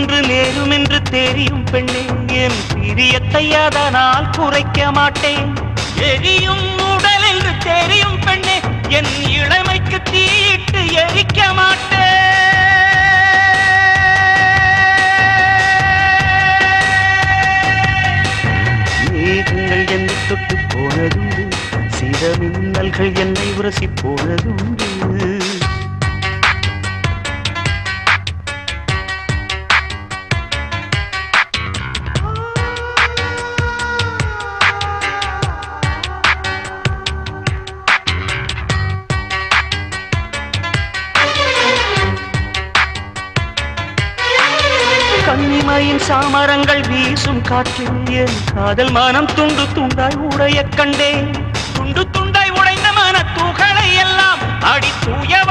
ஒன்று நேரும் என்று தெரியும் பெண்ணே, என் பிரியத்தை அதனால் குறைக்க மாட்டேன். எரியும் உடல் என்று தெரியும் பெண்ணே, என் இளமைக்கு தீயிட்டு எரிக்க மாட்டேன். மேகங்கள் என்னை தொட்டு போனதுண்டு, சில மின்னல்கள் என்னை உரசி போனதுண்டு. கன்னிமையின் சாமரங்கள் வீசும் காற்றில் என் காதல் மனம் துண்டு துண்டாய் உடைய கண்டேன். துண்டு துண்டாய் உடைந்த மன துகளை எல்லாம் அடி தூய